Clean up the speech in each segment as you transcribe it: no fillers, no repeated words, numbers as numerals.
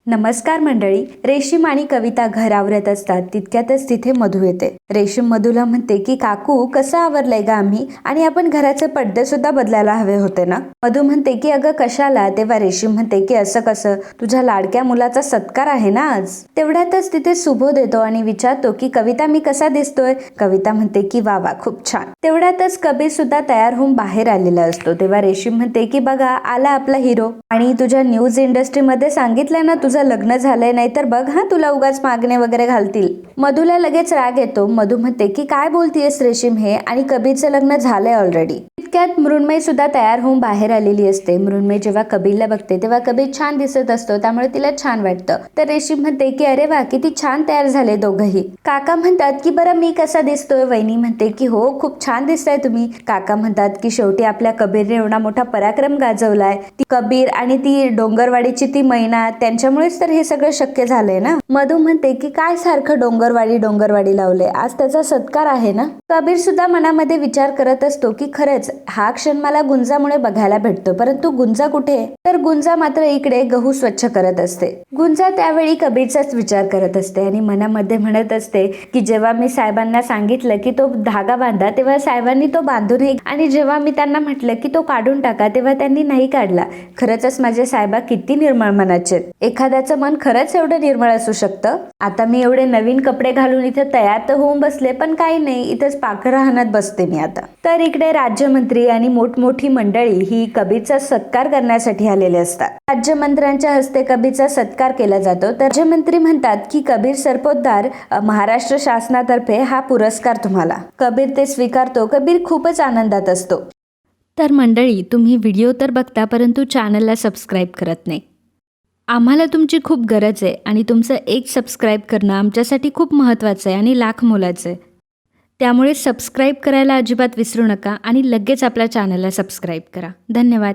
नमस्कार मंडळी. रेशीम आणि कविता घर आवरत असतात तितक्यातच तिथे मधू येते. रेशीम मधूला म्हणते की काकू कसं आवरलंय ग आम्ही, आणि आपण घराचे पडदे सुद्धा बदलायला हवे होते ना. मधू म्हणते की अगं कशाला. तेव्हा रेशीम म्हणते की असं कसं, तुझ्या लाडक्या मुलाचा सत्कार आहे ना आज. तेवढ्यातच तिथे सुबोध येतो आणि विचारतो की कविता मी कसा दिसतोय. कविता म्हणते की वा वा खूप छान. तेवढ्यातच कबीर सुद्धा तयार होऊन बाहेर आलेला असतो. तेव्हा रेशीम म्हणते की बघा आला आपला हिरो, आणि तुझ्या न्यूज इंडस्ट्रीमध्ये सांगितलं ना तुझं लग्न झालंय, नाहीतर बघ हा तुला उगाच मागणे वगैरे घालतील. मधूला लगेच राग येतो. मधू म्हणते की काय बोलतीयस रेशीम हे, आणि कबीरचं लग्न झालंय ऑलरेडी. इतक्यात मृण्मयी सुद्धा तयार होऊन बाहेर आलेली असते. मृण्मयी जेव्हा कबीरला बघते तेव्हा कबीर छान दिसत असतो, त्यामुळे तिला छान वाटतं. तर रेशीम म्हणते की अरे वा किती छान तयार झाले दोघंही. काका म्हणतात की बरं मी कसा दिसतोय. वहिनी म्हणते की हो खूप छान दिसताय तुम्ही. काका म्हणतात की शेवटी आपल्या कबीरने एवढा मोठा पराक्रम गाजवलाय. ती कबीर आणि ती डोंगरवाडीची ती मैना, त्यांच्यामुळेच तर हे सगळं शक्य झालंय ना. मधू म्हणते की काय सारखं डोंगरवाडी डोंगरवाडी लावले, आज त्याचा सत्कार आहे ना. कबीर सुद्धा मनामध्ये विचार करत असतो की खरंच हा क्षण मला गुंजामुळे बघायला भेटतो, परंतु गुंजा कुठे. तर गुंजा मात्र इकडे गहू स्वच्छ करत असते. गुंजा त्यावेळी कबीरचाच विचार करत असते आणि मनामध्ये म्हणत असते की जेव्हा मी साहेबांना सांगितलं की तो धागा बांधा तेव्हा साहेबांनी तो बांधू नये, आणि जेव्हा मी त्यांना म्हटलं की तो काढून टाका तेव्हा त्यांनी नाही काढला. खरंच माझे साहेबा किती निर्मळ मनाचे. एखाद्याचं मन खरंच एवढं निर्मळ असू शकतं. आता मी एवढे नवीन कपडे घालून इथे तयार तर होऊन बसले, पण काही नाही, इथेच पाखरं हाणत बसते मी आता. तर इकडे राज्यमंत्री आणि मोठमोठी मंडळी ही कबीरचा सत्कार करण्यासाठी आलेले असतात. राज्यमंत्र्यांच्या हस्ते कबीरचा सत्कार केला जातो. तर राज्यमंत्री म्हणतात की कबीर सरपोतदार, महाराष्ट्र शासनातर्फे हा पुरस्कार तुम्हाला. कबीर ते स्वीकारतो. कबीर खूपच आनंदात असतो. तर मंडळी, तुम्ही व्हिडिओ तर बघता परंतु चॅनलला सबस्क्राईब करत नाही. आम्हाला तुमची खूप गरज आहे, आणि तुमचं एक सबस्क्राईब करणं आमच्यासाठी खूप महत्त्वाचं आहे आणि लाख मोलाचं आहे. त्यामुळे सबस्क्राईब करायला अजिबात विसरू नका आणि लगेच आपल्या चॅनलला सबस्क्राईब करा. धन्यवाद.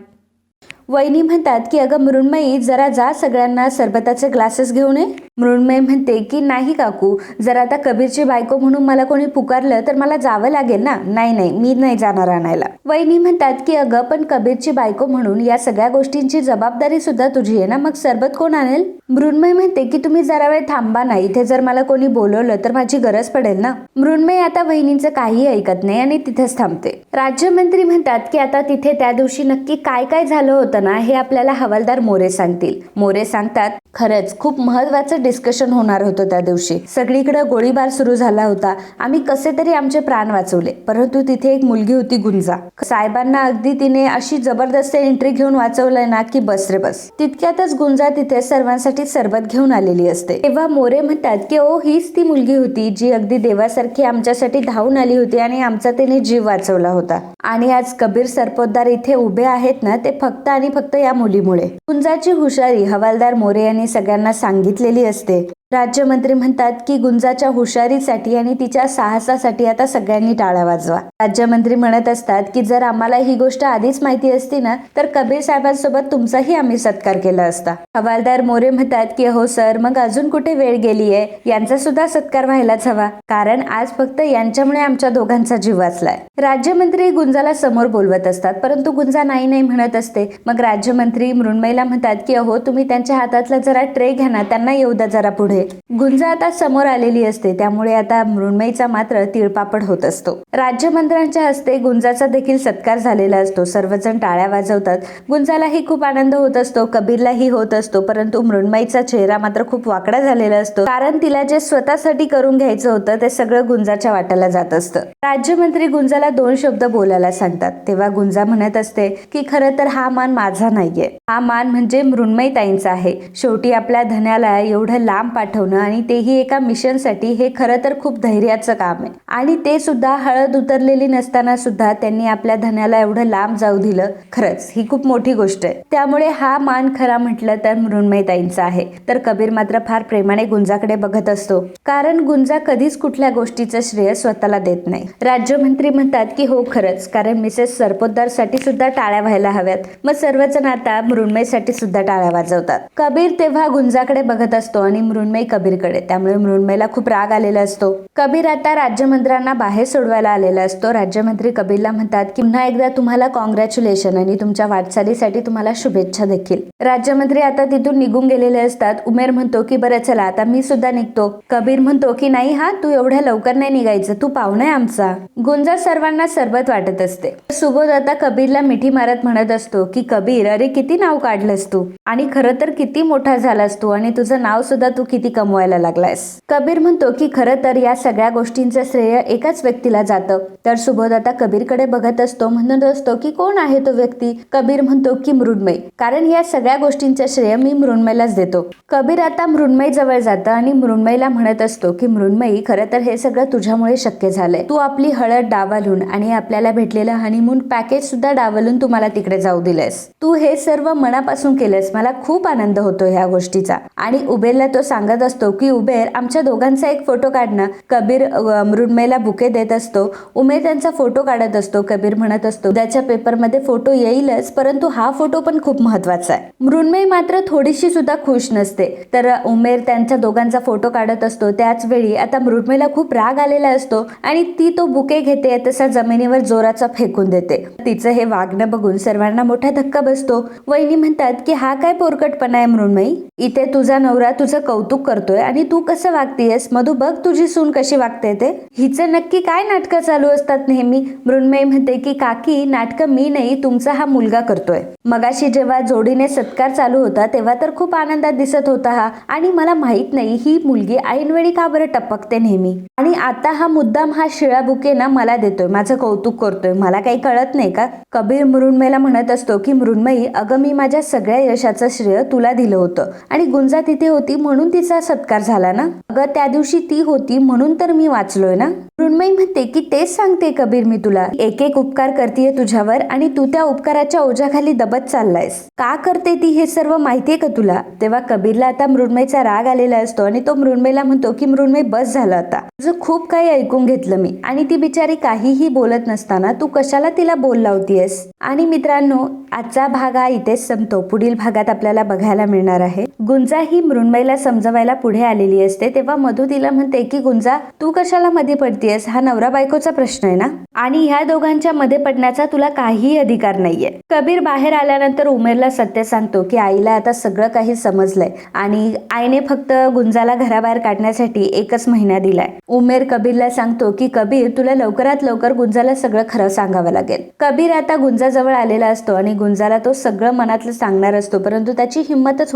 वहिनी म्हणतात की अगं मृण्मयी जरा जा सगळ्यांना सरबताचे ग्लासेस घेऊन ये. मृण्मयी म्हणते की नाही काकू, जर आता कबीरची बायको म्हणून मला कोणी पुकारलं तर मला जावं लागेल ना. नाही नाही मी नाही जाणार आणायला. वहिनी म्हणतात की अगं पण कबीरची बायको म्हणून या सगळ्या गोष्टींची जबाबदारी सुद्धा तुझी आहे ना, मग सरबत कोण आणेल. मृण्मयी म्हणते की तुम्ही जरा वेळ थांबा ना, इथे जर मला कोणी बोलवलं तर माझी गरज पडेल ना. मृण्मयी आता वहिनींचं काही ऐकत नाही आणि तिथेच थांबते. राज्यमंत्री म्हणतात की आता तिथे त्या दिवशी नक्की काय काय झालं होतं ना हे आपल्याला हवालदार मोरे सांगतील. मोरे सांगतात खरंच खूप महत्वाचं डिस्कशन होणार होतं त्या दिवशी. सगळीकडे गोळीबार सुरू झाला होता. आम्ही कसे तरी आमचे प्राण वाचवले, परंतु तिथे एक मुलगी होती गुंजा. साहेबांना अगदी तिने अशी जबरदस्त एंट्री घेऊन वाचवलंय ना की बस रे बस. तितक्यातच गुंजा तिथे सर्वांसाठी सरबत घेऊन आलेली असते. तेव्हा मोरे म्हणतात की ओ हीच ती मुलगी होती जी अगदी देवासारखी आमच्यासाठी धावून आली होती आणि आमचा तिने जीव वाचवला होता. आणि आज कबीर सरपोतदार इथे उभे आहेत ना ते फक्त आणि फक्त या मुलीमुळे. गुंजाची हुशारी हवालदार मोरे यांनी सगळ्यांना सांगितलेली असते. राज्यमंत्री म्हणतात की गुंजाच्या हुशारीसाठी आणि तिच्या साहसासाठी आता सगळ्यांनी टाळ्या वाजवा. राज्यमंत्री म्हणत असतात की जर आम्हाला ही गोष्ट आधीच माहिती असती ना तर कबीर साहेबांसोबत तुमचाही आम्ही सत्कार केला असता. हवालदार मोरे म्हणतात की हो सर, मग अजून कुठे वेळ गेलीये, यांचा सुद्धा सत्कार व्हायलाच हवा, कारण आज फक्त यांच्यामुळे आमच्या दोघांचा जीव वाचलाय. राज्यमंत्री गुंजाला समोर बोलवत असतात, परंतु गुंजा नाही नाही म्हणत असते. मग राज्यमंत्री मृण्मयीला म्हणतात की अहो तुम्ही त्यांच्या हातातला जरा ट्रे घ्या ना, त्यांना येऊ द्या जरा पुढे. गुंजा आता समोर आलेली असते, त्यामुळे आता मृण्मयीचा मात्र तिळपापड होत असतो. राज्यमंत्र्यांच्या हस्ते गुंजाचा देखील सत्कार झालेला असतो. सर्वजण टाळ्या वाजवतात. गुंजालाही खूप आनंद होत असतो, कबीरलाही होत असतो, परंतु मृण्मयीचा चेहरा मात्र खूप वाकडा झालेला असतो, कारण तिला जे स्वतःसाठी करून घ्यायचं होतं ते सगळं गुंजाच्या वाट्याला जात असतं. राज्यमंत्री गुंजाला 2 शब्द बोलायला सांगतात. तेव्हा गुंजा म्हणत असते की खरं तर हा मान माझा नाहीये, हा मान म्हणजे मृण्मयी ताईंचा आहे. शेवटी आपल्या धन्याला एवढं लांब पाठवणं आणि तेही एका मिशनसाठी हे खरं तर खूप धैर्याचं काम आहे, आणि ते सुद्धा हळद उतरलेली नसताना सुद्धा त्यांनी आपल्या धन्याला एवढं लांब जाऊ दिलं. खरंच ही खूप मोठी गोष्ट आहे. त्यामुळे हा मान खरा म्हटलं तर मृण्मयी ताईंचा आहे. तर कबीर मात्र फार प्रेमाने गुंजाकडे बघत असतो, कारण गुंजा कधीच कुठल्या गोष्टीचं श्रेय स्वतःला देत नाही. राज्यमंत्री म्हणतात की हो खरंच, कारण मिसेस सरपोतदार साठी सुद्धा टाळ्या व्हायला हव्यात. मग सर्वजण आता मृण्मयीसाठी सुद्धा टाळ्या वाजवतात. कबीर तेव्हा गुंजाकडे बघत असतो आणि मृण्मयी मृण्मयी कबीरकडे. त्यामुळे मृण्मयीला खूप राग आलेला असतो. कबीर आता राज्यमंत्र्यांना बाहेर सोडवायला आलेला असतो. राज्यमंत्री कबीरला म्हणतात की पुन्हा एकदा तुम्हाला कॉंग्रॅच्युलेशन आणि तुमच्या वाटचालीसाठी तुम्हाला शुभेच्छा देखील. राज्यमंत्री आता तिथून निघून गेलेले असतात. उमेर म्हणतो की बरं चला आता मी सुद्धा निघतो. कबीर म्हणतो की नाही हा, तू एवढ्या लवकर नाही निघायचं, तू पाहुणा आहे आमचा. गुंजा सर्वांना सरबत वाटत असते. सुबोध आता कबीरला मिठी मारत म्हणत असतो की कबीर, अरे किती नाव काढलंस तू आणि खरं तर किती मोठा झालास तू आणि तुझं नाव सुद्धा तू किती कमवायला लागलायस. कबीर म्हणतो की खरं तर या सगळ्या गोष्टींचं श्रेय एकाच व्यक्तीला जातं. तर सुबोध आता कबीरकडे बघत असतो, म्हणत असतो की कोण आहे तो व्यक्ती. कबीर म्हणतो की मृण्मयी, कारण या सगळ्या गोष्टींचं श्रेय मी मृण्मयीलाच देतो. कबीर आता मृण्मयी जवळ जातं आणि मृण्मयीला म्हणत असतो की मृण्मयी, खरं तर हे सगळं तुझ्यामुळे शक्य झालंय. तू आपली हळद डावलून आणि आपल्याला भेटलेलं हनीमून पॅकेज सुद्धा डावलून तू मला तिकडे जाऊ दिलंस. तू हे सर्व मनापासून केलंस. मला खूप आनंद होतो ह्या गोष्टीचा. आणि उबेरला तो सांगत असतो की उबेर, आमच्या दोघांचा एक फोटो काढ ना. कबीर मृण्मयीला बुके देत असतो. उमेर त्यांचा फोटो काढत असतो. कबीर म्हणत असतो त्याच्या पेपरमध्ये फोटो येईलच, परंतु हा फोटो पण खूप महत्वाचा आहे. मृण्मयी मात्र थोडीशी सुद्धा खुश नसते. तर उमेर त्यांच्या दोघांचा फोटो काढत असतो. त्याच वेळी आता मृण्मयीला खूप राग आलेला असतो आणि ती तो बुके घेते तसा जमिनीवर जोराचा फेकून देते. तिचं हे वागणं बघून सर्वांना मोठा धक्का बसतो. वहिनी म्हणतात की हा काय पोरकटपणा आहे मृण्मयी, इथे तुझा नवरा तुझं कौतुक करतोय आणि तू कसं वागतेयस. मधू बघ तुझी सून कशी वागते ते. हिचं नक्की काय नाटकं चालू असतात नेहमी. मृण्मयी म्हणते की काकी, नाटकं मी नाही, तुमचा हा मुलगा करतोय. मगाशी जेव्हा जोडीने सत्कार चालू होता तेव्हा तर खूप आनंदात दिसत होता हा, आणि मला माहित नाही ही मुलगी ऐनवेळी का बरं टपकते नेहमी. आणि आता हा मुद्दाम हा शिळा बुके ना मला देतोय, माझं कौतुक करतोय. मला काही कळत नाही का. कबीर मृण्मयीला म्हणत असतो की मृण्मयी, अगं मी माझ्या सगळ्या यशाचं श्रेय तुला दिलं होतं आणि गुंजा तिथे होती म्हणून तिचा सत्कार झाला ना. अगं त्या दिवशी ती होती म्हणून तर मी वाचलोय ना. मृण्मयी म्हणते की तेच सांगते कबीर मी तुला, एक एक उपकार करतेय तुझ्यावर आणि तू त्या उपकाराच्या ओझ्याखाली दबत चाललायस. का करते ती हे सर्व माहितीये का तुला. तेव्हा कबीरला आता मृण्मयीचा राग आलेला असतो आणि तो मृण्मयीला म्हणतो की मृण्मयी बस झालं आता, तुझं खूप काही ऐकून घेतलं मी आणि ती बिचारी काहीही बोलत नसताना तू कशाला तिला बोल लावतीयस. आणि मित्रांनो, आजचा भाग हा इथेच संपतो. पुढील भागात आपल्याला बघायला मिळणार आहे गुंजा ही मृण्मयीला समजवायला पुढे आलेली असते. तेव्हा मधू तिला म्हणते की गुंजा, तू कशाला मध्ये पडतीयस, हा नवरा बायकोचा प्रश्न आहे ना आणि ह्या दोघांच्या मध्ये पडण्याचा तुला काहीही अधिकार नाहीये. कबीर बाहेर आल्यानंतर उमेरला सत्य सांगतो की आईला आता सगळं काही समजलंय आणि आईने फक्त गुंजाला घराबाहेर काढण्यासाठी 1 महिना दिलाय. उमेर कबीरला सांगतो की कबीर, तुला लवकरात लवकर गुंजाला सगळं खरं सांगावं लागेल. कबीर आता गुंजाजवळ आलेला असतो आणि गुंजाला तो सगळं मनातलं सांगणार असतो, परंतु त्याची हिंमतच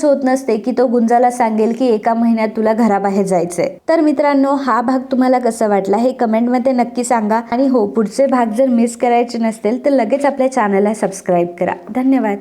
होत नसते की तो गुंजाला सांगेल की 1 महिन्यात तुला घराबाहेर जायचंय. तर मित्रांनो, हा भाग तुम्हाला कसा वाटला हे कमेंटमध्ये नक्की सांगा आणि हो, पुढचे भाग जर मिस करायचे नसतील तर लगेच आपल्या चॅनलला सबस्क्राईब करा. धन्यवाद.